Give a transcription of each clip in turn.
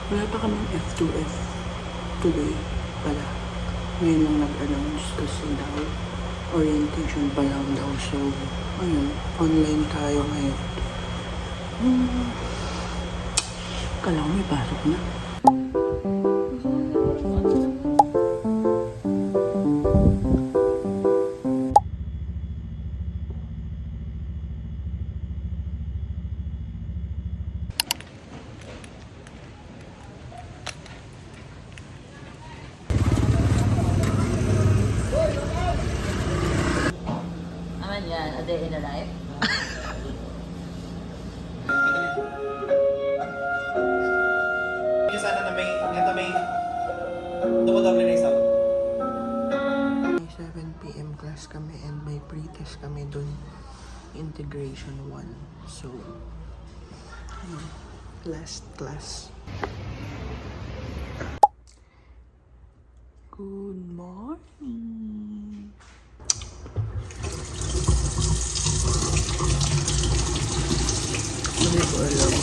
Wala pa kaming F2F today pala. Ngayon lang nag-announce kasi daw orientation pa lang daw. So, ayun, online tayo ngayon. Kala ko may pasok na. Aman yan, a day in a life. Yung sana na may double na isa. May 7 p.m. class kami and may pre-test kami dun. Integration 1. So, ayun, last class. Good morning! Hindi ko alam.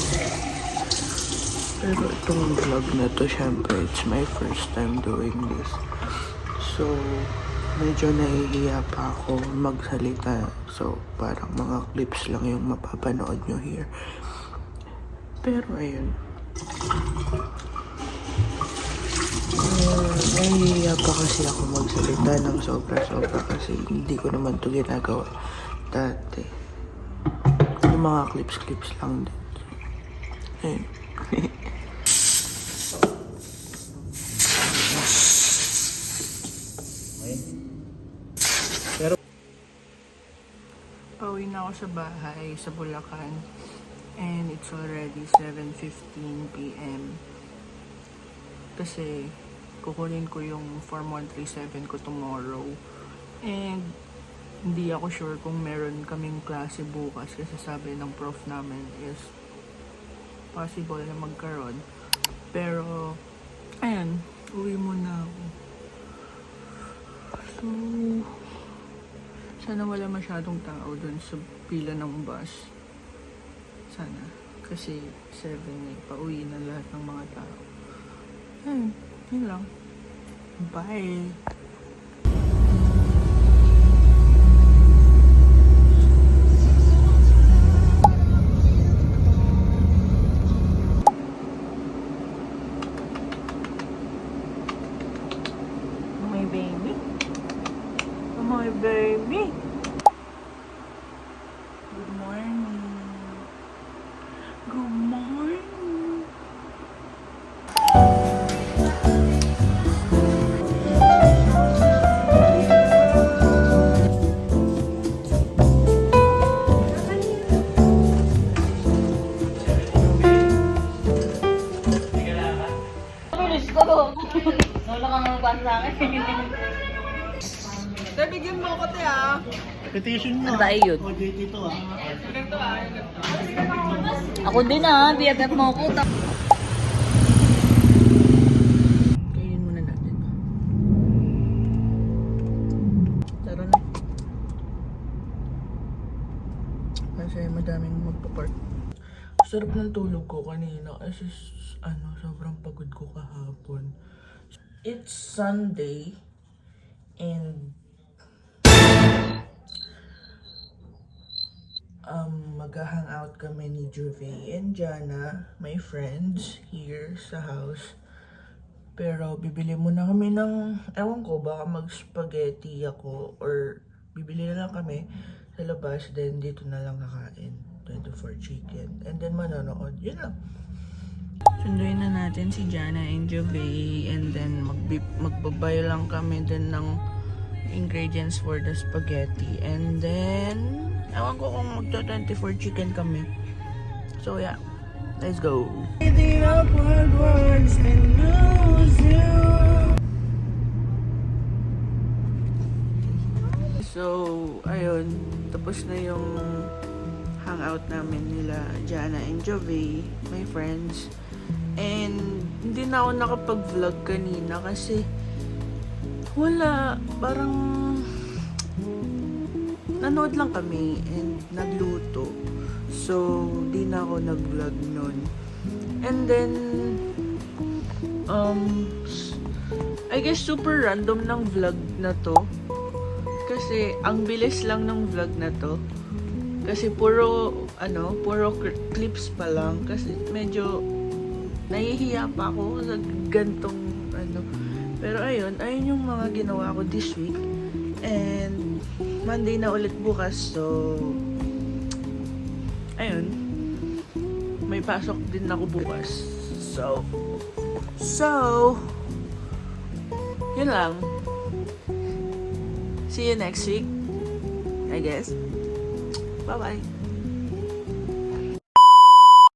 Pero itong vlog na to, syempre, it's my first time doing this. So, medyo nahihiya pa ako magsalita. So, parang mga clips lang yung mapapanood nyo here. Pero, ayun. Nahihiya pa kasi ako magsalita ng sobra-sobra kasi hindi ko naman to ginagawa dati. Yung mga clips lang din. Ayun. Pauwi na ako sa bahay sa Bulacan and it's already 7:15 p.m. Kasi kukunin ko yung Form 137 ko tomorrow and hindi ako sure kung meron kaming klase bukas kasi sabi ng prof namin is possible na magkaroon. Pero ayun, uwi muna ako. So, sana wala masyadong tao dun sa pila ng bus. Sana. Kasi 7 pauwi na lahat ng mga tao. Ayun, yun lang. Bye! My baby. My baby. Good morning. Good morning. Bilis ko. Wala kang magpas sa akin. Bigyan mo ako, te, ah. Petition mo. Ang tayo yun. O, dito ah. Ako din ah, BFF mo ako. Kainin muna natin. Tara na. Kasi madaming magpapark. Sarap ng tulog ko kanina kasi sobrang pagod ko kahapon. It's Sunday and mag-hangout kami ni Juve and Jana, my friends, here sa house. Pero bibili muna kami ng, ewan ko, baka mag-spaghetti ako or bibili na lang kami sa labas, then dito na lang kakain. 24 chicken. And then manonood. Yun lang. Sunduin na natin si Jana and Juve and then magbabay lang kami din ng ingredients for the spaghetti. And then ewan ko kung magto-24 chicken kami. So yeah, let's go. The awkward words and lose you. So, ayun, tapos na yung hangout namin nila Jana and Jove, my friends. And hindi na ako nakapag-vlog kanina kasi wala, parang nanood lang kami and nagluto. So, di na ako nag-vlog nun. And then, I guess super random ng vlog na to. Kasi ang bilis lang ng vlog na to. Kasi puro clips pa lang. Kasi medyo nahihiya pa ako sa gantong Pero ayun yung mga ginawa ko this week. And Monday na ulit bukas. So, ayun. May pasok din ako bukas. So, yun lang. See you next week, I guess. Bye-bye.